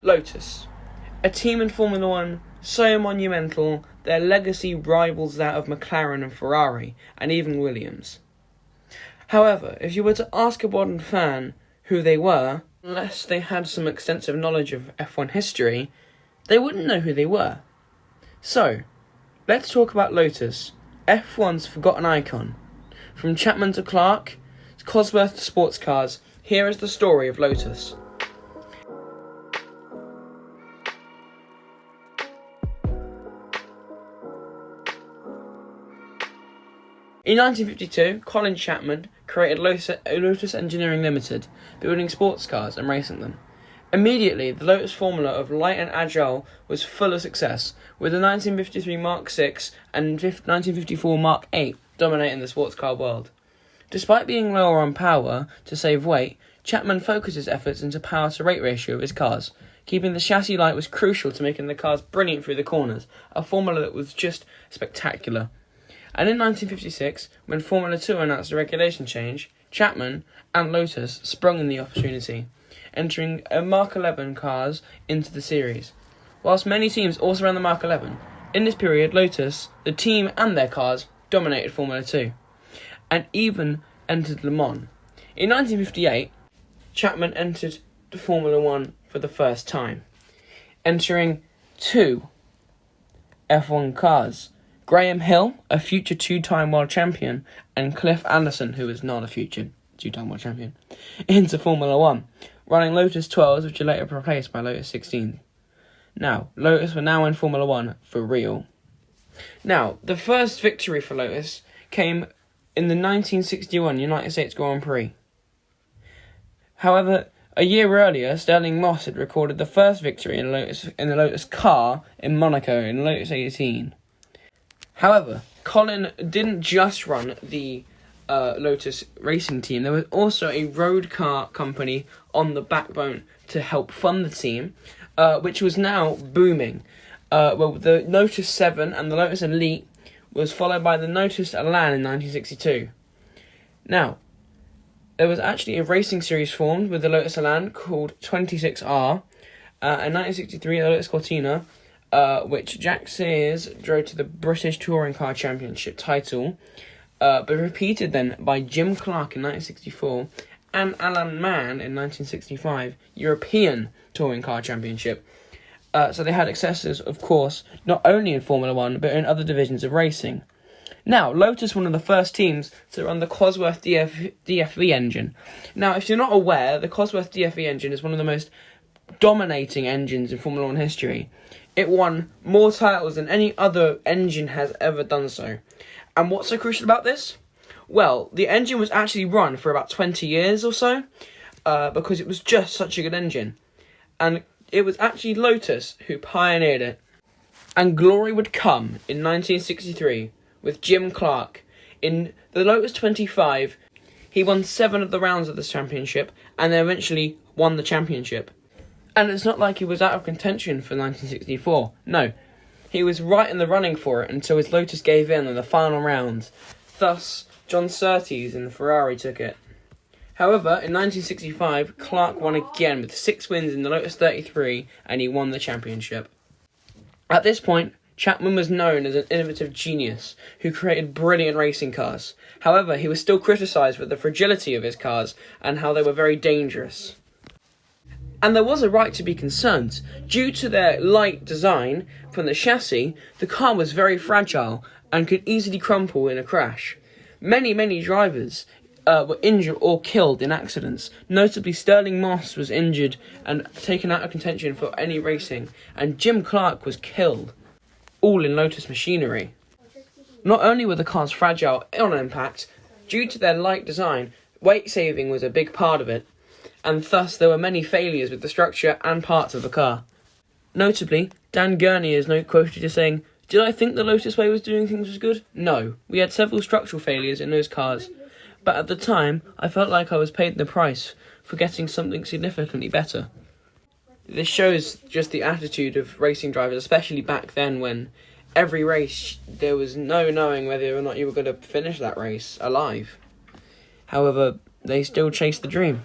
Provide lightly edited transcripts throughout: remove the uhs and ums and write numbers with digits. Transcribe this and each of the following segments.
Lotus, a team in Formula One so monumental their legacy rivals that of McLaren and Ferrari, and even Williams. However, if you were to ask a modern fan who they were, unless they had some extensive knowledge of F1 history, they wouldn't know who they were. So, let's talk about Lotus, F1's forgotten icon. From Chapman to Clark, Cosworth to sports cars, here is the story of Lotus. In 1952, Colin Chapman created Lotus Engineering Limited, building sports cars and racing them. Immediately, the Lotus formula of light and agile was full of success, with the 1953 Mark VI and 1954 Mark VIII dominating the sports car world. Despite being lower on power to save weight, Chapman focused his efforts into power-to-rate ratio of his cars. Keeping the chassis light was crucial to making the cars brilliant through the corners, a formula that was just spectacular. And in 1956, when Formula 2 announced a regulation change, Chapman and Lotus sprung in the opportunity, entering Mark 11 cars into the series. Whilst many teams also ran the Mark 11, in this period Lotus, the team and their cars, dominated Formula 2, and even entered Le Mans. In 1958, Chapman entered the Formula 1 for the first time, entering two F1 cars. Graham Hill, a future two-time world champion, and Cliff Anderson, who is not a future two-time world champion, into Formula 1, running Lotus 12s, which are later replaced by Lotus 16s. Now, Lotus were now in Formula 1 for real. Now, the first victory for Lotus came in the 1961 United States Grand Prix. However, a year earlier, Sterling Moss had recorded the first victory in the Lotus car in Monaco in Lotus 18. However, Colin didn't just run the Lotus racing team. There was also a road car company on the backbone to help fund the team, which was now booming. The Lotus 7 and the Lotus Elite was followed by the Lotus Elan in 1962. Now, there was actually a racing series formed with the Lotus Elan called 26R. In 1963, the Lotus Cortina, which Jack Sears drove to the British Touring Car Championship title, but repeated then by Jim Clark in 1964 and Alan Mann in 1965, European Touring Car Championship. So they had successes, of course, not only in Formula 1, but in other divisions of racing. Now, Lotus were one of the first teams to run the Cosworth DFV engine. Now, if you're not aware, the Cosworth DFV engine is one of the most dominating engines in Formula 1 history. It won more titles than any other engine has ever done so. And what's so crucial about this? Well, the engine was actually run for about 20 years or so, because it was just such a good engine. And it was actually Lotus who pioneered it. And glory would come in 1963 with Jim Clark. In the Lotus 25, he won 7 of the rounds of this championship, and then eventually won the championship. And it's not like he was out of contention for 1964. No, he was right in the running for it until his Lotus gave in the final round. Thus, John Surtees in the Ferrari took it. However, in 1965, Clark won again with 6 wins in the Lotus 33, and he won the championship. At this point, Chapman was known as an innovative genius who created brilliant racing cars. However, he was still criticised for the fragility of his cars and how they were very dangerous. And there was a right to be concerned. Due to their light design from the chassis, the car was very fragile and could easily crumple in a crash. Many drivers were injured or killed in accidents. Notably, Sterling Moss was injured and taken out of contention for any racing, and Jim Clark was killed, all in Lotus machinery. Not only were the cars fragile on impact, due to their light design, weight saving was a big part of it, and thus there were many failures with the structure and parts of the car. Notably, Dan Gurney is quoted as saying, "Did I think the Lotus way was doing things was good? No. We had several structural failures in those cars. But at the time, I felt like I was paid the price for getting something significantly better." This shows just the attitude of racing drivers, especially back then when every race there was no knowing whether or not you were going to finish that race alive. However, they still chased the dream.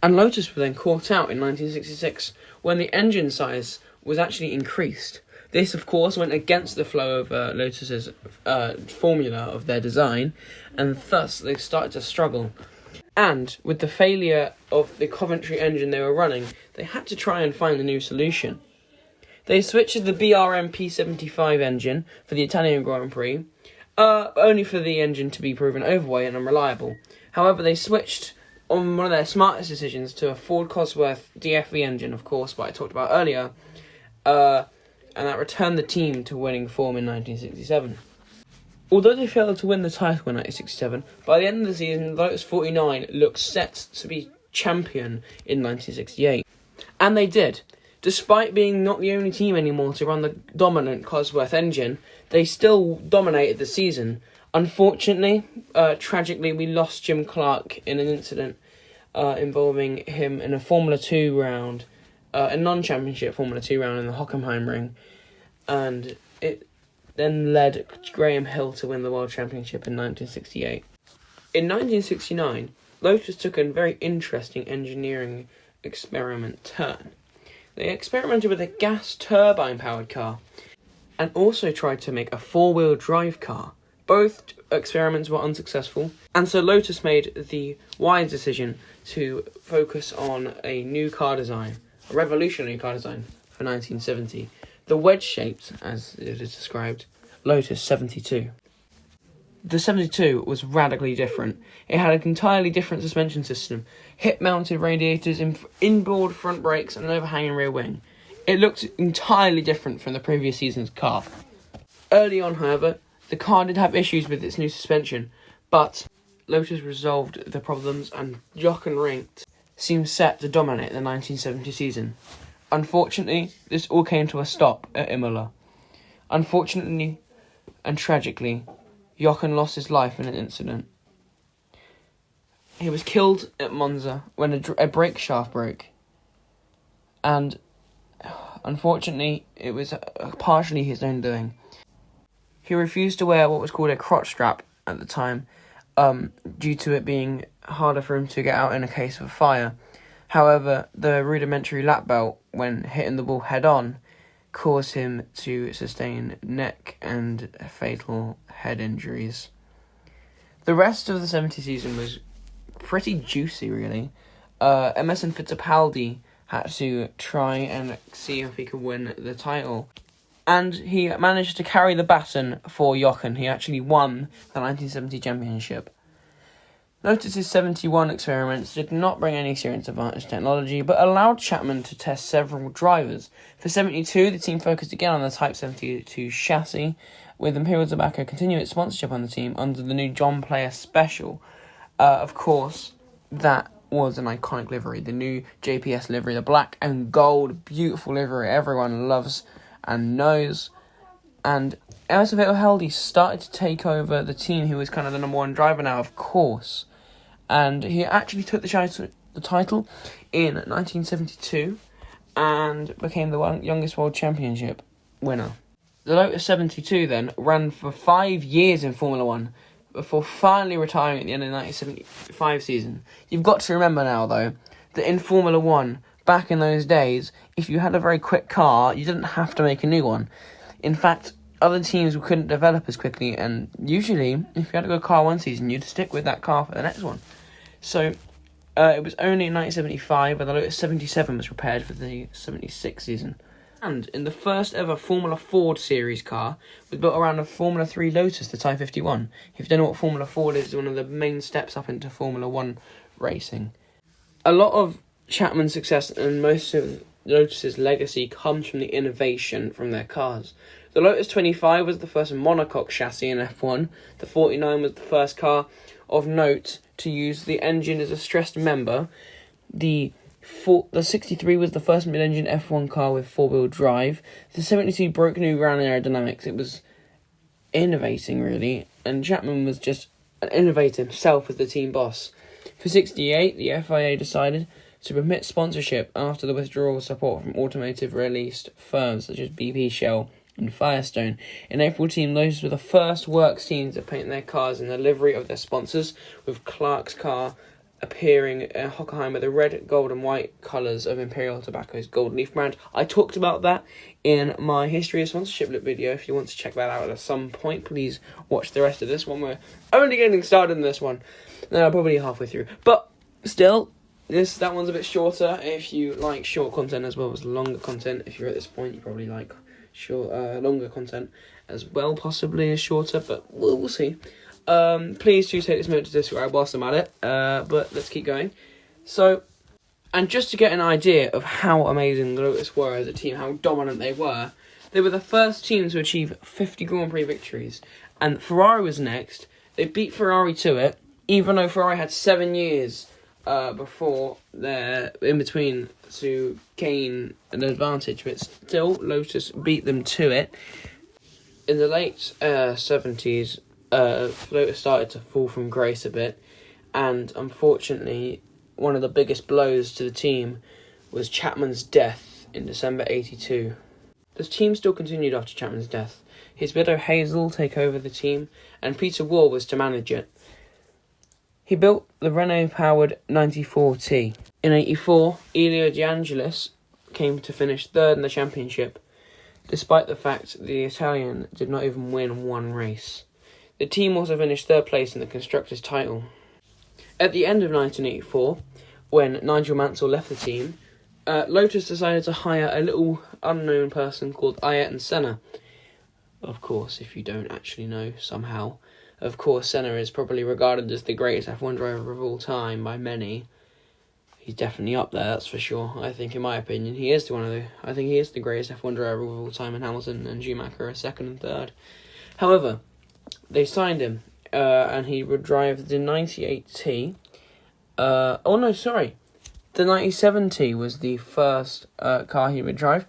And Lotus were then caught out in 1966 when the engine size was actually increased. This, of course, went against the flow of Lotus's formula of their design, and thus they started to struggle. And with the failure of the Coventry engine they were running, they had to try and find a new solution. They switched to the BRM P75 engine for the Italian Grand Prix, only for the engine to be proven overweight and unreliable. However, they switched on one of their smartest decisions to a Ford Cosworth DFV engine, of course, what I talked about earlier, and that returned the team to winning form in 1967. Although they failed to win the title in 1967, by the end of the season, Lotus 49 looked set to be champion in 1968. And they did. Despite being not the only team anymore to run the dominant Cosworth engine, they still dominated the season. Unfortunately, tragically, we lost Jim Clark in an incident involving him in a Formula 2 round, a non-championship Formula 2 round in the Hockenheim Ring, and it then led Graham Hill to win the World Championship in 1968. In 1969, Lotus took a very interesting engineering experiment turn. They experimented with a gas turbine-powered car, and also tried to make a four-wheel drive car. Both experiments were unsuccessful, and so Lotus made the wise decision to focus on a new car design, a revolutionary car design for 1970. The wedge-shaped, as it is described, Lotus 72. The 72 was radically different. It had an entirely different suspension system, hip-mounted radiators, inboard front brakes, and an overhanging rear wing. It looked entirely different from the previous season's car. Early on, however, the car did have issues with its new suspension, but Lotus resolved the problems, and Jochen Rindt seemed set to dominate the 1970 season. Unfortunately, this all came to a stop at Imola. Unfortunately and tragically, Jochen lost his life in an incident. He was killed at Monza when a brake shaft broke, and unfortunately, it was partially his own doing. He refused to wear what was called a crotch strap at the time, due to it being harder for him to get out in a case of fire. However, the rudimentary lap belt, when hitting the ball head-on, caused him to sustain neck and fatal head injuries. The rest of the 70 season was pretty juicy, really. Emerson Fittipaldi had to try and see if he could win the title, and he managed to carry the baton for Jochen. He actually won the 1970 championship. Lotus's 71 experiments did not bring any serious advantage technology, but allowed Chapman to test several drivers. For 72, the team focused again on the Type 72 chassis, with Imperial Tobacco continuing its sponsorship on the team under the new John Player Special. Of course, that was an iconic livery, the new JPS livery, the black and gold, beautiful livery everyone loves and knows. And Emerson Fittipaldi started to take over the team. He was kind of the number one driver now, of course. And he actually took the title in 1972 and became the youngest world championship winner. The Lotus 72 then ran for 5 years in Formula 1 before finally retiring at the end of the 1975 season. You've got to remember now, though, that in Formula 1, back in those days, if you had a very quick car, you didn't have to make a new one. In fact, other teams couldn't develop as quickly, and usually, if you had a good car one season, you'd stick with that car for the next one. So, it was only in 1975 where the Lotus 77 was prepared for the 76 season. And in the first ever Formula Ford series car was built around a Formula 3 Lotus, the Type 51. If you don't know what Formula Ford is, it's one of the main steps up into Formula 1 racing. A lot of Chapman's success and most of Lotus's legacy comes from the innovation from their cars. The Lotus 25 was the first monocoque chassis in F1. The 49 was the first car of note to use the engine as a stressed member. The 63 was the first mid-engine F1 car with four-wheel drive. The 72 broke new ground in aerodynamics. It was innovating, really, and Chapman was just an innovator himself as the team boss. For 68, the FIA decided to permit sponsorship after the withdrawal of support from automotive-released firms such as BP, Shell, and Firestone. In April, Team Lotus were the first works team to paint their cars in the livery of their sponsors, with Clark's car appearing in Hockenheim with the red, gold and white colours of Imperial Tobacco's Gold Leaf brand. I talked about that in my History of Sponsorship Lip video. If you want to check that out at some point, please watch the rest of this one. We're only getting started in this one. No, probably halfway through. But still, that one's a bit shorter. If you like short content as well as longer content, if you're at this point, you probably like longer content as well, possibly as shorter, but we'll see. Please do take this moment to subscribe whilst I'm at it, but let's keep going. So, and just to get an idea of how amazing the Lotus were as a team, how dominant they were the first team to achieve 50 Grand Prix victories, and Ferrari was next. They beat Ferrari to it, even though Ferrari had 7 years before they're in between to gain an advantage, but still Lotus beat them to it. In the late 70s, Lotus started to fall from grace a bit, and unfortunately one of the biggest blows to the team was Chapman's death in December 82. The team still continued after Chapman's death. His widow Hazel take over the team, and Peter Waugh was to manage it. He built the Renault-powered 94T. In 84, Elio De Angelis came to finish third in the championship, despite the fact the Italian did not even win one race. The team also finished third place in the Constructors' title. At the end of 1984, when Nigel Mansell left the team, Lotus decided to hire a little unknown person called Ayrton Senna. Of course, if you don't actually know somehow, of course Senna is probably regarded as the greatest F1 driver of all time by many. He's definitely up there, that's for sure. I think, in my opinion, he is the greatest F1 driver of all time, and Hamilton and Schumacher are second and third. However, they signed him, and he would drive the 98T. The 97T was the first car he would drive.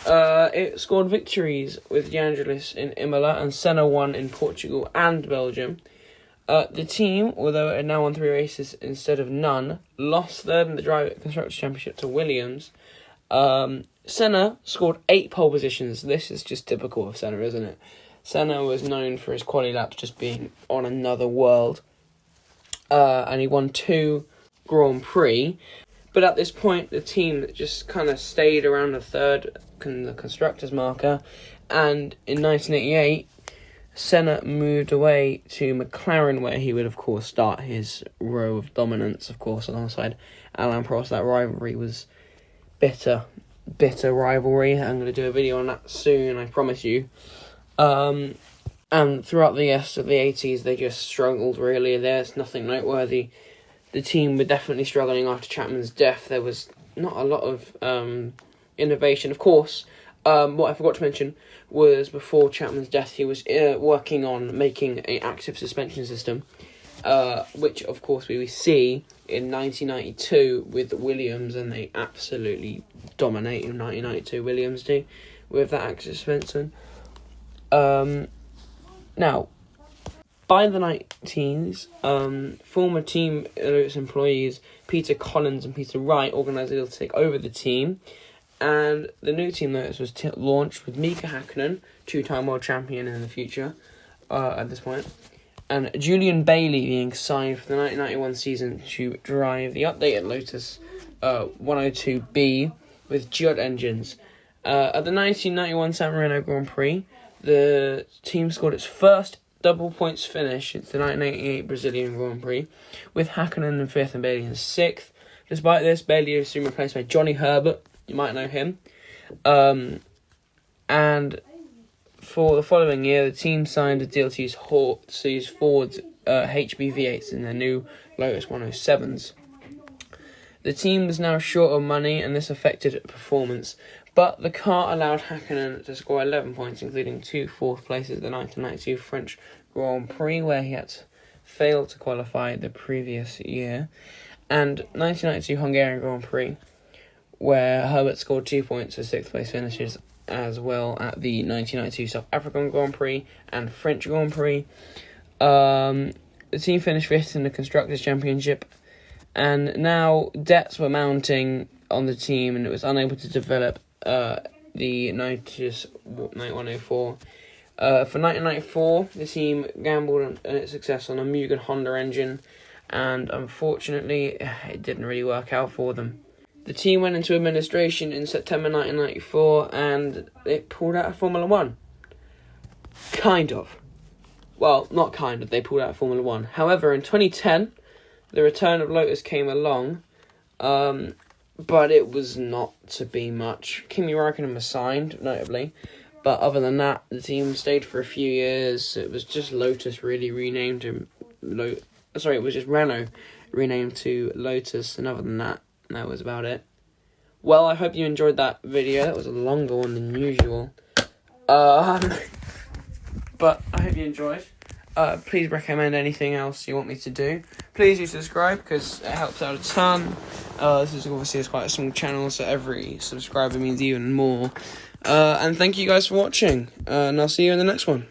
It scored victories with De Angelis in Imola, and Senna won in Portugal and Belgium. The team, although it had now won 3 races instead of none, lost third in the Constructors' Championship to Williams. Senna scored 8 pole positions. This is just typical of Senna, isn't it? Senna was known for his quali laps just being on another world. And he won 2 Grand Prix. But at this point, the team just kind of stayed around the constructors' marker. And in 1988, Senna moved away to McLaren, where he would, of course, start his row of dominance, of course, alongside Alain Prost. That rivalry was bitter rivalry. I'm going to do a video on that soon, I promise you. And throughout the rest of the 80s, they just struggled, really. There's nothing noteworthy. The team were definitely struggling after Chapman's death. There was not a lot of innovation. Of course, what I forgot to mention was before Chapman's death, he was working on making an active suspension system, which, of course, we see in 1992 with Williams, and they absolutely dominate in 1992, Williams do, with that active suspension. Now, by the 1990s, former Team Lotus employees Peter Collins and Peter Wright organised a deal to take over the team, and the new Team Lotus was launched with Mika Hakkinen, 2-time world champion in the future at this point, and Julian Bailey being signed for the 1991 season to drive the updated Lotus 102B with Giot engines. At the 1991 San Marino Grand Prix, the team scored its first double points finish since the 1988 Brazilian Grand Prix, with Hakkinen in 5th and Bailey in 6th. Despite this, Bailey was soon replaced by Johnny Herbert. You might know him. And for the following year, the team signed a deal to use Ford's HB-V8s in their new Lotus 107s. The team was now short of money, and this affected performance, but the car allowed Hakkinen to score 11 points, including 2 fourth places at the 1992 French Grand Prix, where he had failed to qualify the previous year, and 1992 Hungarian Grand Prix, where Herbert scored 2 points for 6th place finishes, as well at the 1992 South African Grand Prix and French Grand Prix. The team finished 5th in the Constructors' Championship, and now debts were mounting on the team, and it was unable to develop the Lotus 9104. For 1994, the team gambled on its success on a Mugen Honda engine, and unfortunately, it didn't really work out for them. The team went into administration in September 1994, and it pulled out of Formula 1. Kind of. Well, not kind of, they pulled out of Formula 1. However, in 2010, the return of Lotus came along, but it was not to be much. Kimi Räikkönen was signed, notably, but other than that, the team stayed for a few years. It was just Lotus really renamed to it was just Renault renamed to Lotus, and other than that, that was about it. Well, I hope you enjoyed that video. That was a longer one than usual. But I hope you enjoyed. Please recommend anything else you want me to do. Please do subscribe because it helps out a ton. This is obviously quite a small channel, so every subscriber means even more. And thank you guys for watching. And I'll see you in the next one.